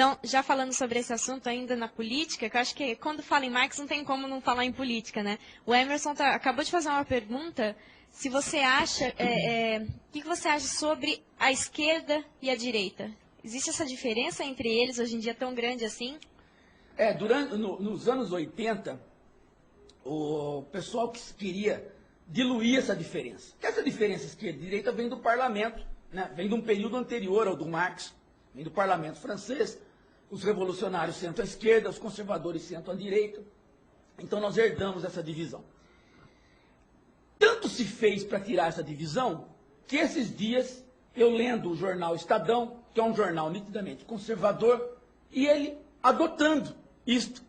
Então, já falando sobre esse assunto ainda na política, que eu acho que quando fala em Marx não tem como não falar em política, né? O Emerson acabou de fazer uma pergunta, se você acha, o que você acha sobre a esquerda e a direita? Existe essa diferença entre eles hoje em dia tão grande assim? Nos anos 80, o pessoal que queria diluir essa diferença. Porque essa diferença esquerda e direita vem do parlamento, né? Vem de um período anterior ao do Marx, vem do parlamento francês. Os revolucionários sentam à esquerda, os conservadores sentam à direita. Então nós herdamos essa divisão. Tanto se fez para tirar essa divisão, que esses dias, eu lendo o jornal Estadão, que é um jornal nitidamente conservador, e ele adotando isto.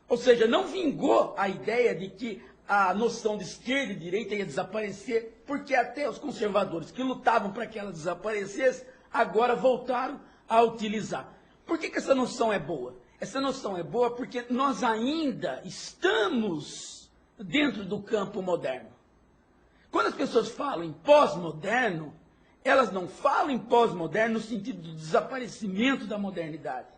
Ou seja, não vingou a ideia de que a noção de esquerda e direita ia desaparecer, porque até os conservadores que lutavam para que ela desaparecesse, agora voltaram a utilizar. Por que essa noção é boa? Essa noção é boa porque nós ainda estamos dentro do campo moderno. Quando as pessoas falam em pós-moderno, elas não falam em pós-moderno no sentido do desaparecimento da modernidade.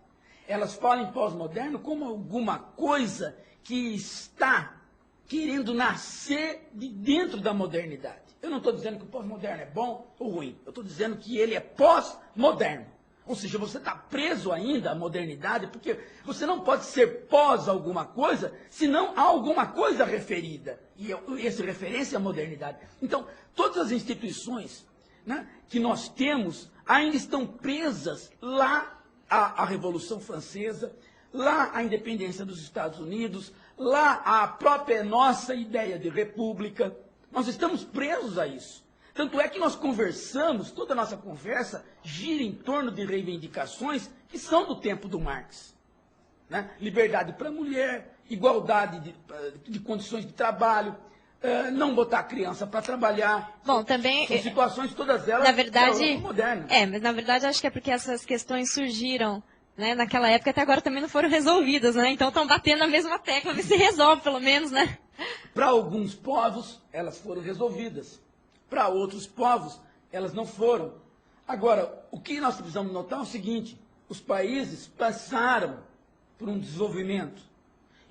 Elas falam em pós-moderno como alguma coisa que está querendo nascer de dentro da modernidade. Eu não estou dizendo que o pós-moderno é bom ou ruim. Eu estou dizendo que ele é pós-moderno. Ou seja, você está preso ainda à modernidade, porque você não pode ser pós alguma coisa, senão há alguma coisa referida. E essa referência é a modernidade. Então, todas as instituições, né, que nós temos ainda estão presas lá à Revolução Francesa, lá à independência dos Estados Unidos, lá à própria nossa ideia de república. Nós estamos presos a isso. Tanto é que nós conversamos, toda a nossa conversa gira em torno de reivindicações que são do tempo do Marx. Né? Liberdade para a mulher, igualdade de condições de trabalho, não botar a criança para trabalhar. Bom, também... São situações todas elas na verdade, modernas. Mas na verdade acho que é porque essas questões surgiram, né, naquela época, até agora também não foram resolvidas, né? Então estão batendo na mesma tecla, ver se resolve pelo menos, né? Para alguns povos, elas foram resolvidas. Para outros povos, elas não foram. Agora, o que nós precisamos notar é o seguinte: os países passaram por um desenvolvimento,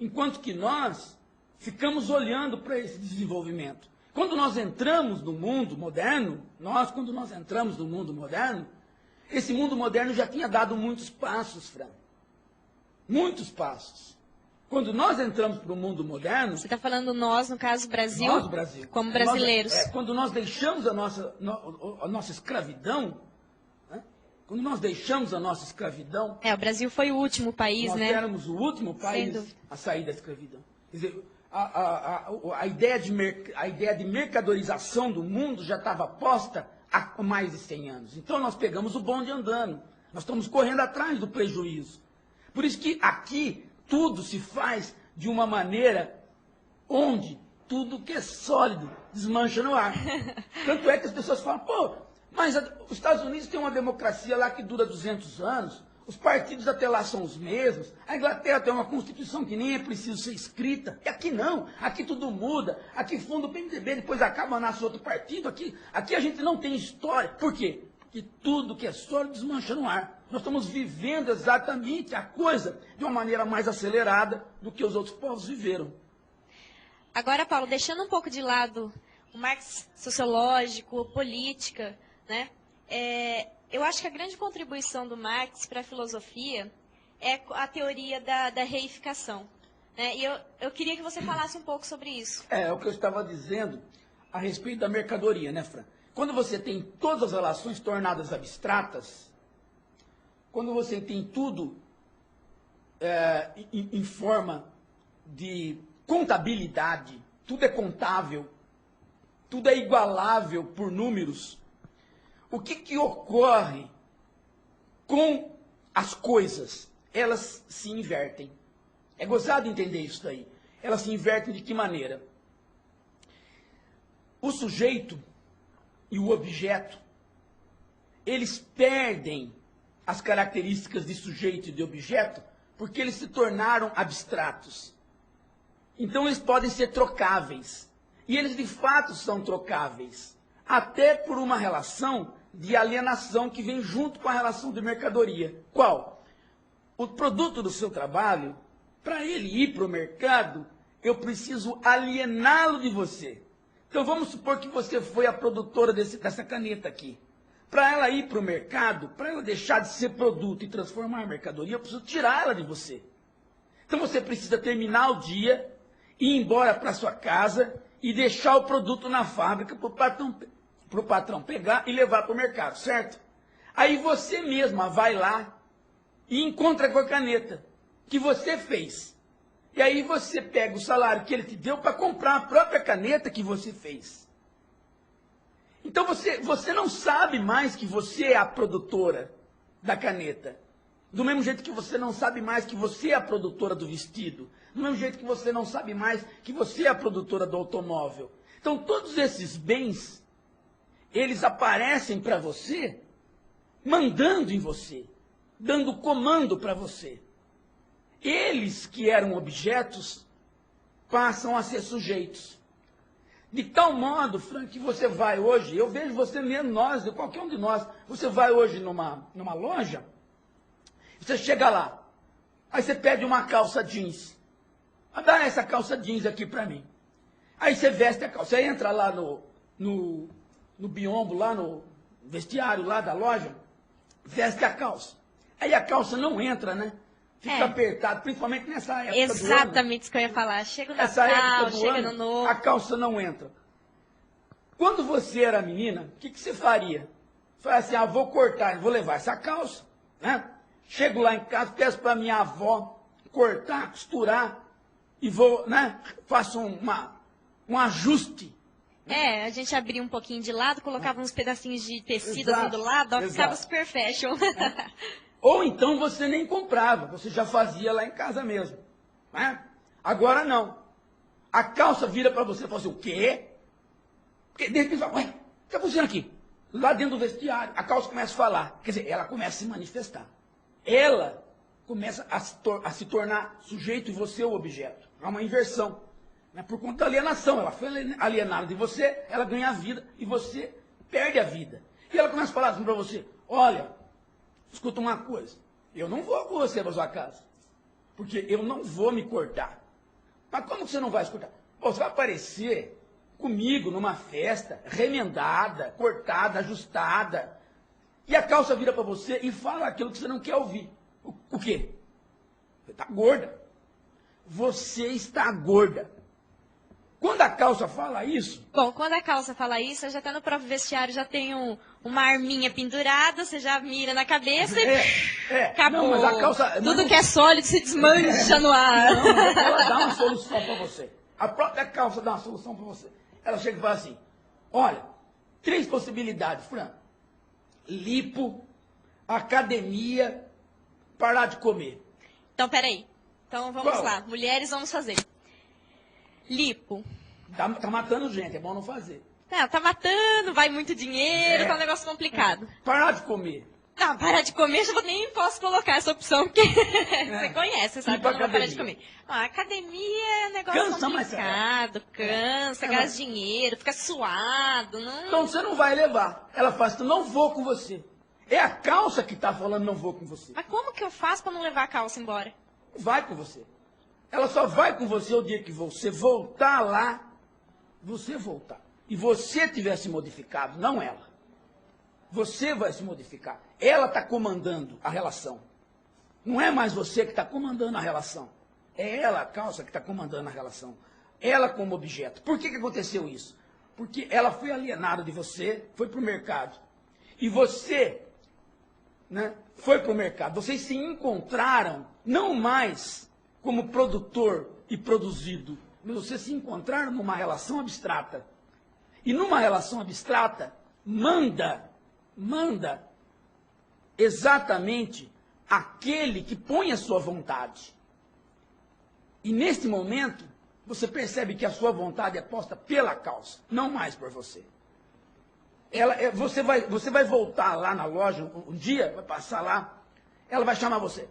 enquanto que nós ficamos olhando para esse desenvolvimento. Quando nós entramos no mundo moderno, quando nós entramos no mundo moderno, esse mundo moderno já tinha dado muitos passos, Fran. Muitos passos. Quando nós entramos para o mundo moderno... Você está falando nós, no caso, Brasil? Nós, Brasil. Como brasileiros. Quando nós deixamos a nossa escravidão, né? Quando nós deixamos a nossa escravidão... o Brasil foi o último país, nós né? Nós éramos o último país a sair da escravidão. Quer dizer, a ideia de mercadorização do mundo já estava posta há mais de 100 anos. Então nós pegamos o bonde andando. Nós estamos correndo atrás do prejuízo. Por isso que aqui... tudo se faz de uma maneira onde tudo que é sólido desmancha no ar. Tanto é que as pessoas falam, mas os Estados Unidos têm uma democracia lá que dura 200 anos, os partidos até lá são os mesmos, a Inglaterra tem uma constituição que nem é preciso ser escrita, e aqui não, aqui tudo muda, aqui funda o PMDB, depois acaba, nasce outro partido, aqui a gente não tem história. Por quê? Porque tudo que é sólido desmancha no ar. Nós estamos vivendo exatamente a coisa de uma maneira mais acelerada do que os outros povos viveram. Agora, Paulo, deixando um pouco de lado o Marx sociológico, política, né? Eu acho que a grande contribuição do Marx para a filosofia é a teoria da reificação. Né? E eu queria que você falasse um pouco sobre isso. É o que eu estava dizendo a respeito da mercadoria, né, Fran? Quando você tem todas as relações tornadas abstratas, quando você tem tudo em forma de contabilidade, tudo é contável, tudo é igualável por números, o que ocorre com as coisas? Elas se invertem. É gozado entender isso daí. Elas se invertem de que maneira? O sujeito e o objeto, eles perdem as características de sujeito e de objeto, porque eles se tornaram abstratos. Então eles podem ser trocáveis. E eles de fato são trocáveis. Até por uma relação de alienação que vem junto com a relação de mercadoria. Qual? o produto do seu trabalho, para ele ir para o mercado, eu preciso aliená-lo de você. Então vamos supor que você foi a produtora dessa caneta aqui. Para ela ir para o mercado, para ela deixar de ser produto e transformar em mercadoria, eu preciso tirar ela de você. Então você precisa terminar o dia, ir embora para sua casa e deixar o produto na fábrica para o patrão pegar e levar para o mercado, certo? Aí você mesma vai lá e encontra com a caneta que você fez. E aí você pega o salário que ele te deu para comprar a própria caneta que você fez. Então você não sabe mais que você é a produtora da caneta. Do mesmo jeito que você não sabe mais que você é a produtora do vestido. Do mesmo jeito que você não sabe mais que você é a produtora do automóvel. Então todos esses bens, eles aparecem para você, mandando em você, dando comando para você. Eles que eram objetos, passam a ser sujeitos. De tal modo, Frank, que você vai hoje, eu vejo você mesmo, qualquer um de nós, você vai hoje numa loja, você chega lá, aí você pede uma calça jeans. Dá essa calça jeans aqui para mim. Aí você veste a calça, você entra lá no biombo, lá no vestiário lá da loja, veste a calça. Aí a calça não entra, né? Fica apertado, principalmente nessa época do ano. Exatamente isso que eu ia falar. Chega no Natal, chega no Novo. A calça não entra. Quando você era menina, o que você faria? Fala assim, vou cortar, vou levar essa calça, né? Chego lá em casa, peço para minha avó cortar, costurar, e vou, né? Faço um ajuste. A gente abria um pouquinho de lado, colocava uns pedacinhos de tecido assim do lado, ficava super fashion. Ou então você nem comprava, você já fazia lá em casa mesmo. Né? Agora não. A calça vira para você e fala assim, o quê? Porque de repente fala, ué, o que está acontecendo aqui? Lá dentro do vestiário, a calça começa a falar. Quer dizer, ela começa a se manifestar. Ela começa a se tornar sujeito e você o objeto. É uma inversão. Né? Por conta da alienação. Ela foi alienada de você, ela ganha a vida e você perde a vida. E ela começa a falar assim para você, olha, escuta uma coisa, eu não vou com você para sua casa, porque eu não vou me cortar. Mas como que você não vai se cortar? Você vai aparecer comigo numa festa, remendada, cortada, ajustada, e a calça vira para você e fala aquilo que você não quer ouvir. O quê? Você está gorda. Você está gorda. Quando a calça fala isso... Bom, quando a calça fala isso, já está no próprio vestiário, já tem uma arminha pendurada, você já mira na cabeça e acabou. Não, mas a calça... Tudo que é sólido se desmancha no ar. Não, ela dá uma solução para você. A própria calça dá uma solução para você. Ela chega e fala assim, olha, 3 possibilidades, Fran. Lipo, academia, parar de comer. Então, peraí. Então, vamos lá. Mulheres, vamos fazer. Lipo. Tá matando gente, é bom não fazer. Tá matando, vai muito dinheiro, tá um negócio complicado. Parar de comer. Não, parar de comer, eu nem posso colocar essa opção, porque você conhece, sabe que eu não vou parar de comer. Academia é um negócio complicado, cansa, gasta dinheiro, fica suado. Não... Então você não vai levar. Ela fala assim, não vou com você. É a calça que tá falando, não vou com você. Mas como que eu faço para não levar a calça embora? Vai com você. Ela só vai com você o dia que você voltar lá, você voltar. E você tiver se modificado, não ela. Você vai se modificar. Ela está comandando a relação. Não é mais você que está comandando a relação. É ela, a calça, que está comandando a relação. Ela como objeto. Por que aconteceu isso? Porque ela foi alienada de você, foi para o mercado. E você, né, foi para o mercado. Vocês se encontraram, não mais como produtor e produzido, mas vocês se encontraram numa relação abstrata. E numa relação abstrata, manda exatamente aquele que põe a sua vontade. E neste momento, você percebe que a sua vontade é posta pela calça, não mais por você. Você vai voltar lá na loja um dia, vai passar lá, ela vai chamar você.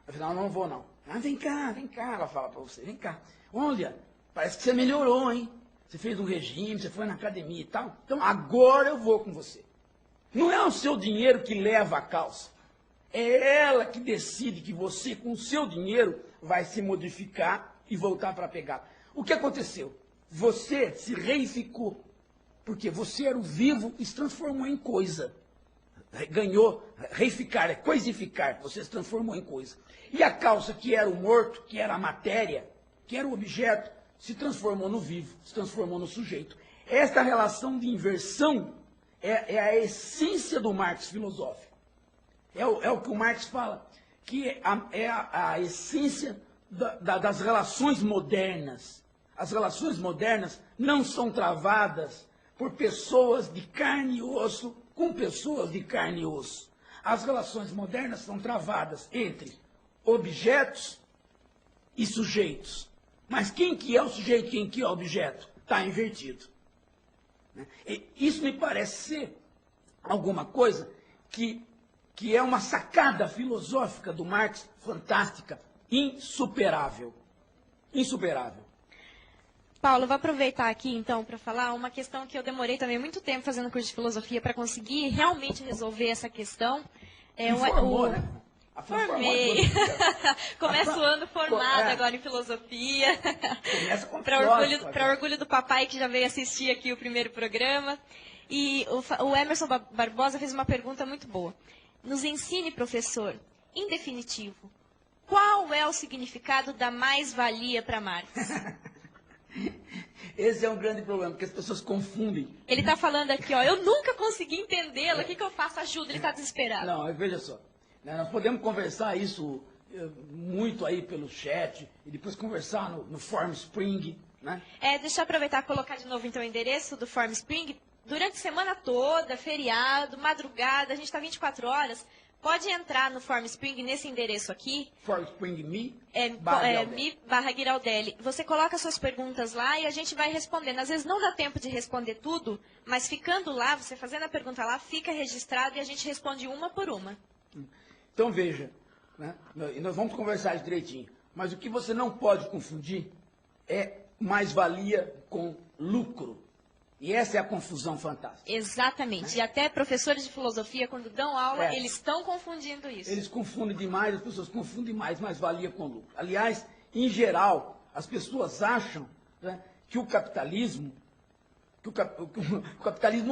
Afinal, não vou não. Vem cá, ela fala para você, vem cá. Olha, parece que você melhorou, hein? Você fez um regime, você foi na academia e tal. Então, agora eu vou com você. Não é o seu dinheiro que leva a calça. É ela que decide que você, com o seu dinheiro, vai se modificar e voltar para pegar. O que aconteceu? Você se reificou, porque você era o vivo e se transformou em coisa. Ganhou, reificar, é coisificar, você se transformou em coisa. E a calça que era o morto, que era a matéria, que era o objeto, se transformou no vivo, se transformou no sujeito. Esta relação de inversão é a essência do Marx filosófico. É o que o Marx fala, que é a essência das relações modernas. As relações modernas não são travadas por pessoas de carne e osso com pessoas de carne e osso. As relações modernas são travadas entre objetos e sujeitos. Mas quem que é o sujeito, quem que é o objeto? Está invertido. E isso me parece ser alguma coisa que é uma sacada filosófica do Marx fantástica, insuperável. Insuperável. Paulo, vou aproveitar aqui, então, para falar uma questão que eu demorei também muito tempo fazendo curso de filosofia para conseguir realmente resolver essa questão. Formou, né? Formei. Começo o ano formada agora em filosofia. Começa com para orgulho do papai que já veio assistir aqui o primeiro programa. E o Emerson Barbosa fez uma pergunta muito boa. Nos ensine, professor, em definitivo, qual é o significado da mais-valia para Marx? Esse é um grande problema, porque as pessoas confundem. Ele está falando aqui, ó, eu nunca consegui entendê-lo, o que eu faço? Ajuda, ele está desesperado. Não, veja só, nós podemos conversar isso muito aí pelo chat, e depois conversar no Formspring, né? Deixa eu aproveitar e colocar de novo então o endereço do Formspring. Durante a semana toda, feriado, madrugada, a gente está 24 horas, pode entrar no Formspring nesse endereço aqui. Formspring Me /Giraldelli. Você coloca suas perguntas lá e a gente vai respondendo. Às vezes não dá tempo de responder tudo, mas ficando lá, você fazendo a pergunta lá, fica registrado e a gente responde uma por uma. Então veja, né? E nós vamos conversar direitinho. Mas o que você não pode confundir é mais-valia com lucro. E essa é a confusão fantástica. Exatamente. Né? E até professores de filosofia, quando dão aula, eles estão confundindo isso. Eles confundem demais, as pessoas confundem mais-valia com lucro. Aliás, em geral, as pessoas acham, né, que o capitalismo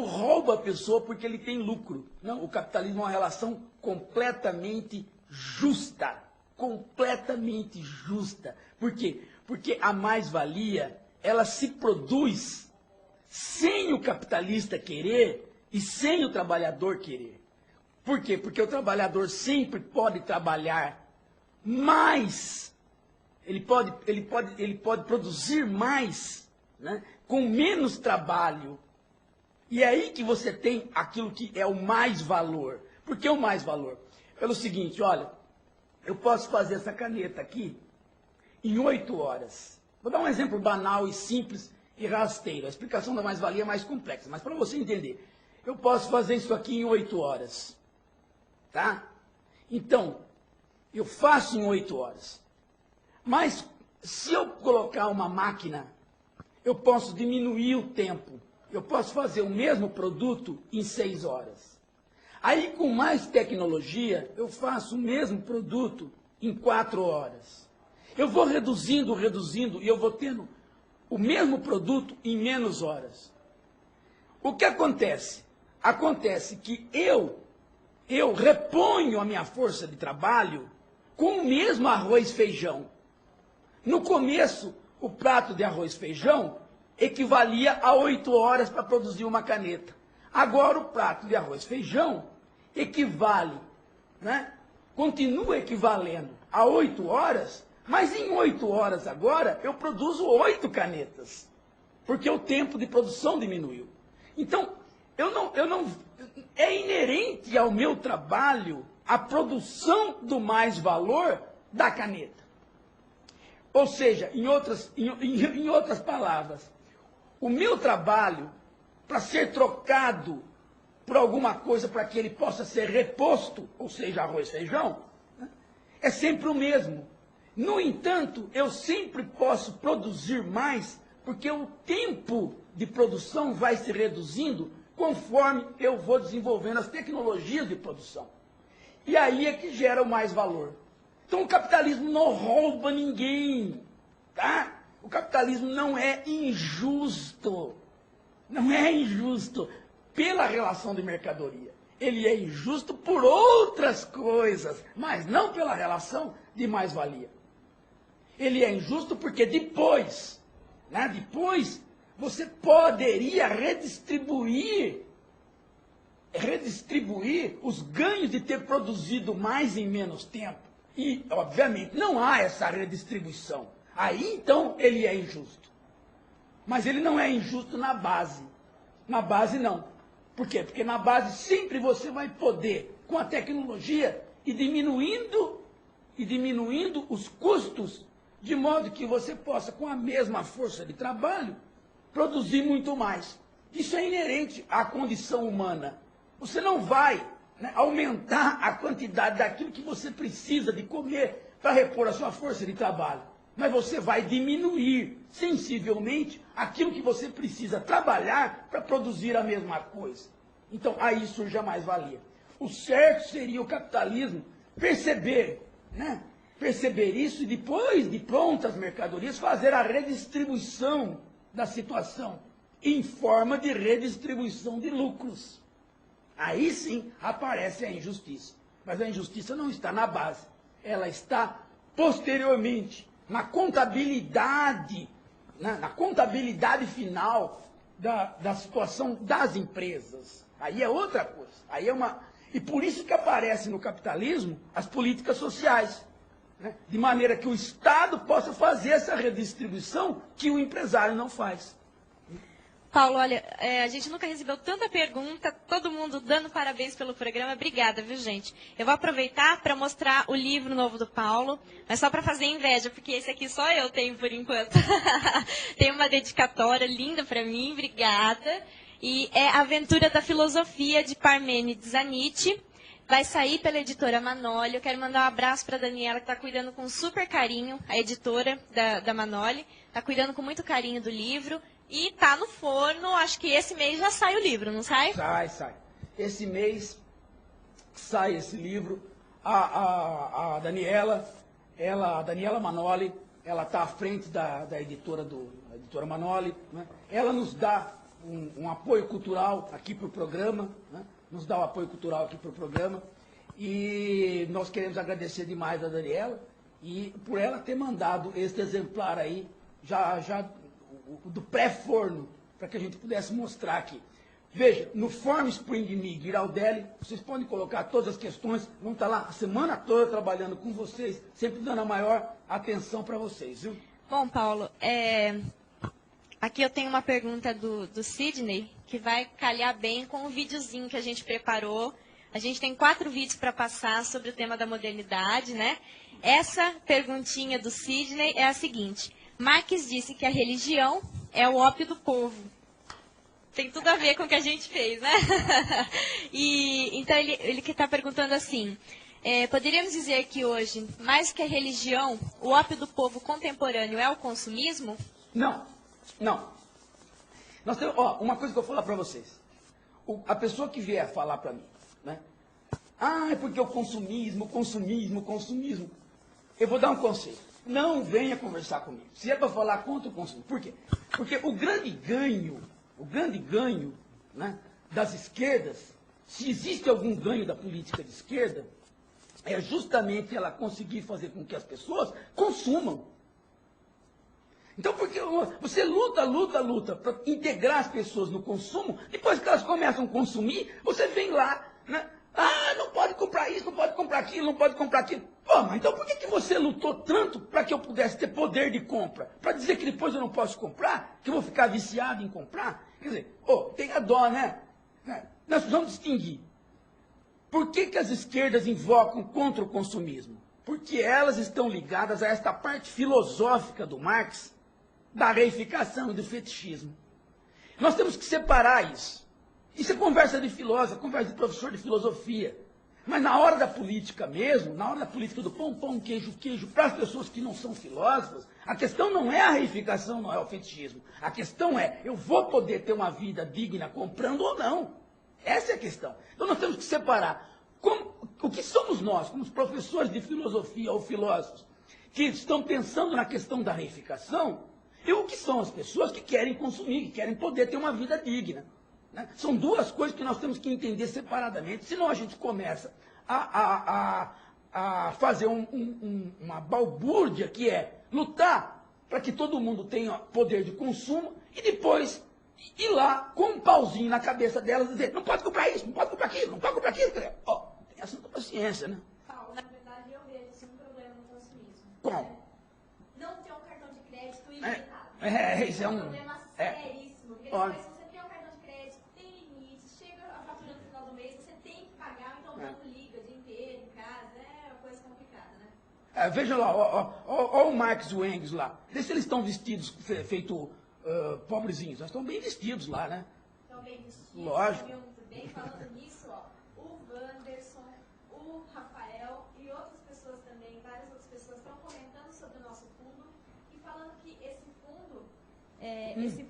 rouba a pessoa porque ele tem lucro. Não, o capitalismo é uma relação completamente justa. Completamente justa. Por quê? Porque a mais-valia, ela se produz sem o capitalista querer e sem o trabalhador querer. Por quê? Porque o trabalhador sempre pode trabalhar mais. Ele pode produzir mais, né, com menos trabalho. E é aí que você tem aquilo que é o mais valor. Por que o mais valor? Pelo seguinte, olha, eu posso fazer essa caneta aqui em 8 horas. Vou dar um exemplo banal e simples e rasteiro. A explicação da mais-valia é mais complexa, mas para você entender, eu posso fazer isso aqui em 8 horas. Tá? Então, eu faço em 8 horas. Mas, se eu colocar uma máquina, eu posso diminuir o tempo. Eu posso fazer o mesmo produto em 6 horas. Aí, com mais tecnologia, eu faço o mesmo produto em 4 horas. Eu vou reduzindo, e eu vou tendo o mesmo produto em menos horas. O que acontece? Acontece que eu reponho a minha força de trabalho com o mesmo arroz e feijão. No começo, o prato de arroz e feijão equivalia a 8 horas para produzir uma caneta. Agora o prato de arroz e feijão equivale, né? Continua equivalendo a 8 horas, mas em 8 horas agora eu produzo 8 canetas, porque o tempo de produção diminuiu. Então, é inerente ao meu trabalho a produção do mais valor da caneta. Ou seja, em outras palavras, o meu trabalho, para ser trocado por alguma coisa para que ele possa ser reposto, ou seja, arroz e feijão, né, é sempre o mesmo. No entanto, eu sempre posso produzir mais, porque o tempo de produção vai se reduzindo conforme eu vou desenvolvendo as tecnologias de produção. E aí é que gera o mais valor. Então o capitalismo não rouba ninguém, tá? O capitalismo não é injusto. Não é injusto pela relação de mercadoria. Ele é injusto por outras coisas, mas não pela relação de mais-valia. Ele é injusto porque depois você poderia redistribuir os ganhos de ter produzido mais em menos tempo. E, obviamente, não há essa redistribuição. Aí, então, ele é injusto. Mas ele não é injusto na base. Na base, não. Por quê? Porque na base sempre você vai poder, com a tecnologia, ir diminuindo os custos, de modo que você possa, com a mesma força de trabalho, produzir muito mais. Isso é inerente à condição humana. Você não vai aumentar a quantidade daquilo que você precisa de comer para repor a sua força de trabalho. Mas você vai diminuir sensivelmente aquilo que você precisa trabalhar para produzir a mesma coisa. Então, aí surge a mais-valia. O certo seria o capitalismo perceber isso e depois de prontas mercadorias fazer a redistribuição da situação em forma de redistribuição de lucros. Aí sim aparece a injustiça. Mas a injustiça não está na base, ela está posteriormente, na contabilidade final da situação das empresas. Aí é outra coisa. E por isso que aparecem no capitalismo as políticas sociais. De maneira que o Estado possa fazer essa redistribuição que o empresário não faz. Paulo, olha, a gente nunca recebeu tanta pergunta, todo mundo dando parabéns pelo programa. Obrigada, viu, gente? Eu vou aproveitar para mostrar o livro novo do Paulo, mas só para fazer inveja, porque esse aqui só eu tenho por enquanto. Tem uma dedicatória linda para mim, obrigada. E é A Aventura da Filosofia, de Parmênides a Nietzsche. Vai sair pela editora Manoli. Eu quero mandar um abraço para a Daniela, que está cuidando com super carinho, a editora da Manoli. Está cuidando com muito carinho do livro. E está no forno, acho que esse mês já sai o livro, não sai? Sai. Esse mês sai esse livro. A Daniela Manoli, ela está à frente da editora Manoli. Né? Ela nos dá um apoio cultural aqui para o programa, né? Nos dá o apoio cultural aqui para o programa. E nós queremos agradecer demais a Daniela e por ela ter mandado este exemplar aí, já do pré-forno, para que a gente pudesse mostrar aqui. Veja, no Form Spring Me Giraldelli, vocês podem colocar todas as questões, vão estar lá a semana toda trabalhando com vocês, sempre dando a maior atenção para vocês, viu? Bom, Paulo, aqui eu tenho uma pergunta do Sidney, que vai calhar bem com o videozinho que a gente preparou. A gente tem 4 vídeos para passar sobre o tema da modernidade, né? Essa perguntinha do Sidney é a seguinte: Marx disse que a religião é o ópio do povo. Tem tudo a ver com o que a gente fez, né? Então ele que está perguntando assim: poderíamos dizer que hoje, mais que a religião, o ópio do povo contemporâneo é o consumismo? Não. Nós temos, uma coisa que eu vou falar para vocês. A pessoa que vier falar para mim, né? É porque o consumismo. Eu vou dar um conselho. Não venha conversar comigo. Se é para falar contra o consumo. Por quê? Porque o grande ganho, né, das esquerdas, se existe algum ganho da política de esquerda, é justamente ela conseguir fazer com que as pessoas consumam. Então, porque você luta para integrar as pessoas no consumo, depois que elas começam a consumir, você vem lá, né? Não pode comprar isso, não pode comprar aquilo, não pode comprar aquilo. Mas então por que você lutou tanto para que eu pudesse ter poder de compra? Para dizer que depois eu não posso comprar? Que eu vou ficar viciado em comprar? Quer dizer, tenha dó, né? Nós precisamos distinguir. Por que as esquerdas invocam contra o consumismo? Porque elas estão ligadas a esta parte filosófica do Marx, da reificação e do fetichismo. Nós temos que separar isso. Isso é conversa de filósofo, conversa de professor de filosofia. Mas na hora da política mesmo, na hora da política do pão, queijo, para as pessoas que não são filósofas, a questão não é a reificação, não é o fetichismo. A questão é, eu vou poder ter uma vida digna comprando ou não. Essa é a questão. Então nós temos que separar. O que somos nós, como os professores de filosofia ou filósofos, que estão pensando na questão da reificação, e o que são as pessoas que querem consumir, que querem poder ter uma vida digna. Né? São duas coisas que nós temos que entender separadamente, senão a gente começa a fazer uma balbúrdia, que é lutar para que todo mundo tenha poder de consumo e depois ir lá com um pauzinho na cabeça delas e dizer, não pode comprar isso, não pode comprar aquilo, não pode comprar aquilo. Ó, tem essa paciência, né? Paulo, na verdade eu vejo assim, um problema no consumismo. Qual? Não ter um cartão de crédito ilimitado. Isso é um problema seríssimo. Porque Olha. depois, se você tem um cartão de crédito, tem limite, chega a fatura no final do mês, você tem que pagar, então o banco liga o dia inteiro em casa, é uma coisa complicada, né? Veja lá, ó o Marx e o Engels lá. Vê se eles estão vestidos, feito pobrezinhos. Nós estamos bem vestidos lá, né? Estão bem vestidos, Lógico. estão muito bem. Falando nisso, ó, o Wanderson, o Rafael e outras pessoas também, várias outras pessoas estão comentando sobre o nosso fundo e falando que esse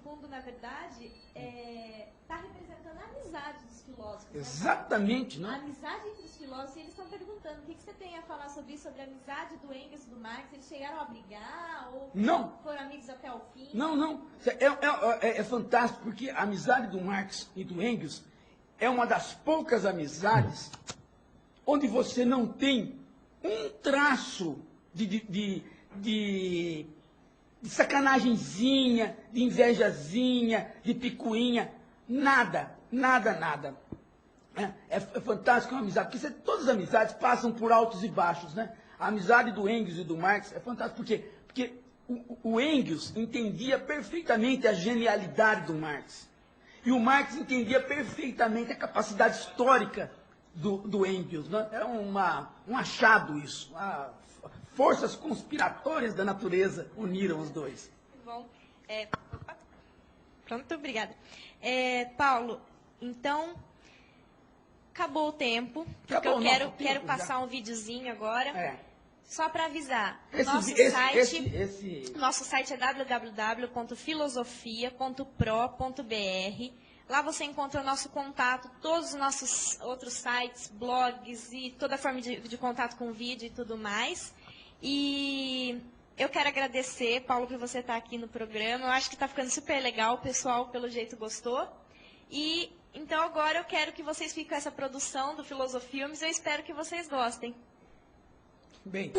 fundo, na verdade, está representando a amizade dos filósofos. Exatamente, Né? A né? amizade entre os filósofos, e eles estão perguntando o que você tem a falar sobre isso, sobre a amizade do Engels e do Marx. Eles chegaram a brigar ou Não. foram amigos até o fim? Não. É fantástico, porque a amizade do Marx e do Engels é uma das poucas amizades onde você não tem um traço de sacanagemzinha, de invejazinha, de picuinha, nada. É fantástico, é uma amizade, porque todas as amizades passam por altos e baixos, né? A amizade do Engels e do Marx é fantástica, porque o Engels entendia perfeitamente a genialidade do Marx, e o Marx entendia perfeitamente a capacidade histórica do Engels, né? É um achado isso. Forças conspiratórias da natureza uniram os dois. Bom, pronto, obrigada. Paulo, então, acabou o tempo, porque eu quero passar um videozinho agora, só para avisar. Nosso site é www.filosofia.pro.br. Lá você encontra o nosso contato, todos os nossos outros sites, blogs e toda forma de contato com vídeo e tudo mais. E eu quero agradecer, Paulo, por você estar aqui no programa. Eu acho que está ficando super legal, o pessoal, pelo jeito, gostou. E então agora eu quero que vocês fiquem com essa produção do Filosofilmes. Eu espero que vocês gostem. Bem.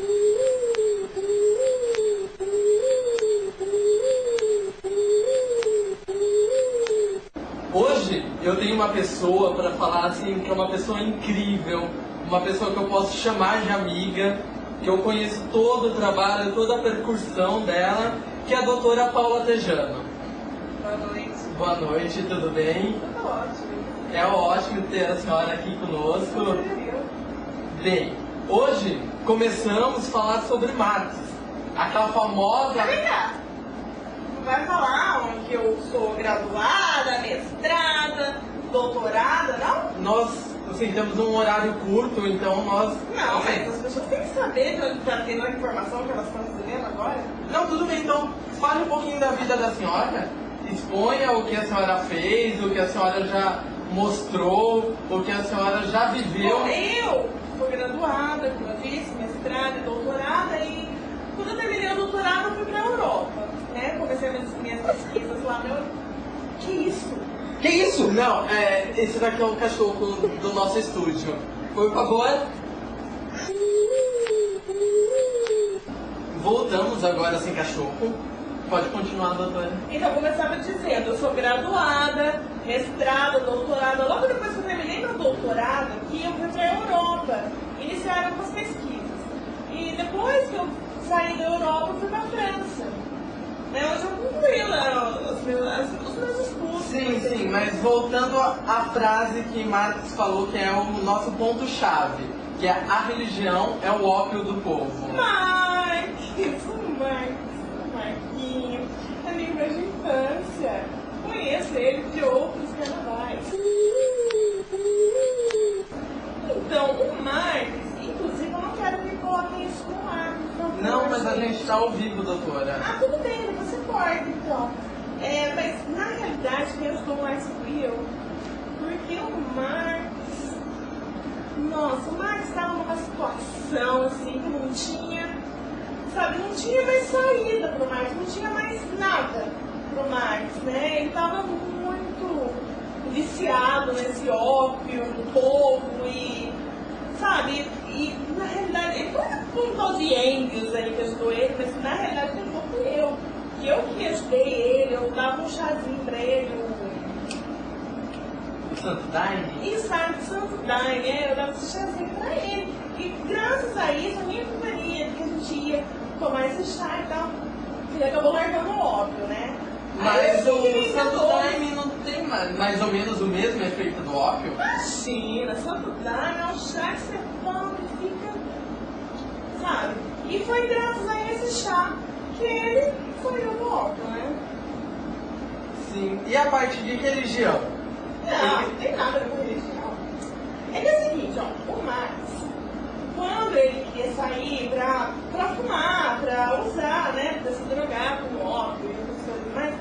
Hoje eu tenho uma pessoa para falar assim, que é uma pessoa incrível, uma pessoa que eu posso chamar de amiga, que eu conheço todo o trabalho, toda a percussão dela, que é a doutora Paula Tejano. Boa noite. Boa noite, tudo bem? Tudo ótimo. É ótimo ter a senhora aqui conosco. Bem, hoje começamos a falar sobre Marx, aquela famosa... Vem cá. Não vai falar onde eu sou graduada, mestrada, doutorada, não? Nós, assim, temos um horário curto, então nós... Não, mas as pessoas têm que saber de onde está tendo a informação que elas estão recebendo agora. Não, tudo bem, então fale um pouquinho da vida da senhora, exponha o que a senhora fez, o que a senhora já mostrou, o que a senhora já viveu. Bom, eu sou graduada, como eu disse, mestrada e doutorada, e quando eu terminei o doutorado eu fui para a Europa, né? Comecei minhas pesquisas lá na Europa. Que isso? Que isso? Não, esse daqui é o cachorro do nosso estúdio. Por favor. Voltamos agora sem cachorro. Pode continuar, doutora. Então, eu começava dizendo, eu sou graduada, mestrada, doutorada. Logo depois que eu terminei meu doutorado aqui, eu fui para a Europa, iniciar algumas pesquisas. E depois que eu saí da Europa, eu fui para a França. Onde eu concluí lá os meus estudos. Sim, mas voltando à frase que Marx falou, que é o nosso ponto-chave, que é a religião é o ópio do povo. Marquinhos, amigo de infância. Conheço ele de outros carnavais. Então, o Marx, inclusive, eu não quero que coloquem isso no ar, por favor. Não, mas a gente está ao vivo, doutora. Tudo bem, você corta, então. Mas, na realidade, quem ajudou mais fui eu. Porque o Marx Nossa, o Marx estava numa situação assim que não tinha, sabe, não tinha mais saída pro Marx, não tinha mais nada pro Marx, né? Ele estava muito viciado nesse ópio do povo e, sabe, e na realidade, ele foi um tal de Engels aí que ajudou ele, mas na realidade quem ajudou fui eu. Que ajudei ele, eu dava um chazinho pra ele, O Santo Daime? Isso, Santo Daime, eu dava esse chazinho pra ele. E graças a isso, a minha companhia, que a gente ia tomar esse chá e tal, ele acabou largando o ópio, né? Mas o Santo Daime não tem mais ou menos o mesmo efeito do ópio? Imagina, Santo Daime é um chá que você toma e fica, sabe? E foi graças a esse chá que ele foi no ópio, né? Sim. E a parte de religião? Não tem nada a ver com religião. É que é o seguinte, ó, o Marx, quando ele queria sair pra fumar, pra usar, né, pra se drogar com ópio e outras coisas mais,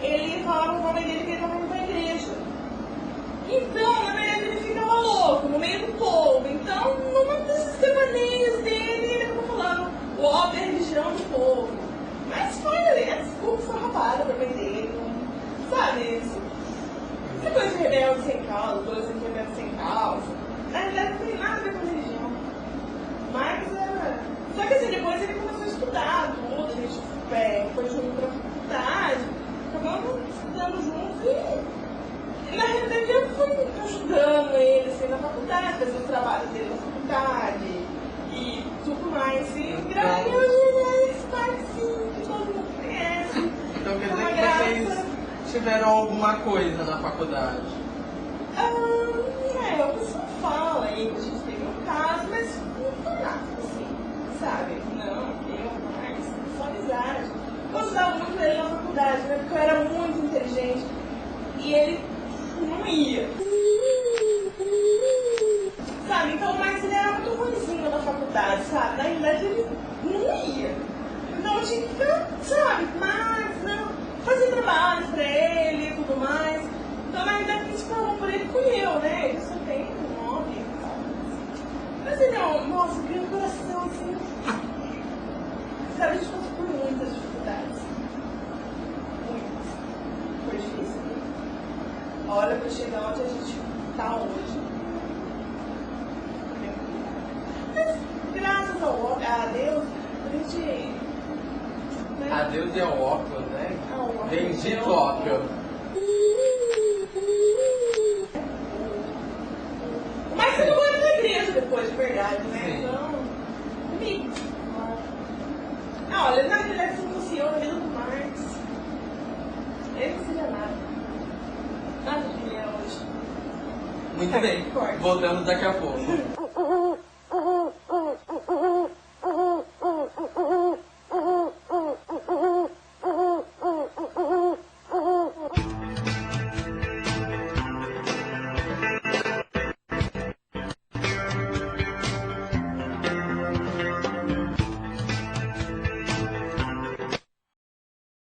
ele falava com a mãe dele que ele estava indo pra igreja. Então, na verdade, ele ficava louco, no meio do povo. Então, numa desses devaneios dele, ele acabou falando, o ópio é a religião do povo. Mas foi ali, né, desculpa, foi roubada pra mãe dele, sabe isso? Essa coisa de rebelde sem causa, adolescente rebelde sem causa, na realidade não tem nada a ver com religião. Marx era. Só que assim, depois ele começou a estudar tudo, a gente foi junto pra faculdade, acabamos estudando juntos e na realidade eu fui ajudando ele assim, na faculdade, fazer o trabalho dele na faculdade e tudo mais. E graças a Deus ele é esse parquinho que todo mundo conhece. Então quer dizer que vocês tiveram alguma coisa na faculdade? O pessoal fala aí que a gente teve um caso, mas não foi nada, assim, sabe? Não, eu, Marx, só amizade. Eu ajudava muito ele na faculdade, né? Porque eu era muito inteligente e ele não ia. Sabe? Então o Marx ele era muito ruimzinho na faculdade, sabe? Na realidade ele não ia. Então eu tinha que ficar, sabe? Marx, não, fazer trabalhos pra ele e tudo mais. Então na realidade quem se falou por ele fui eu, né? Ele só tem um nome e tal. Mas ele é um, nossa, que coração assim. Sabe, a gente passou por muitas dificuldades. Muitas. Foi difícil. A hora pra chegar onde a gente tá hoje. Mas graças a Deus, a gente. Né? A Deus e ao ópio, né? Ao ópio. Bendito ópio. Mas você não era na igreja depois, de verdade, né? Sim. Então, comigo. Olha, na realidade, se não fosse eu, na vida do Marx, ele não seria nada. Nada de que ele é hoje. Muito Tá, bem. corte. Voltamos daqui a pouco.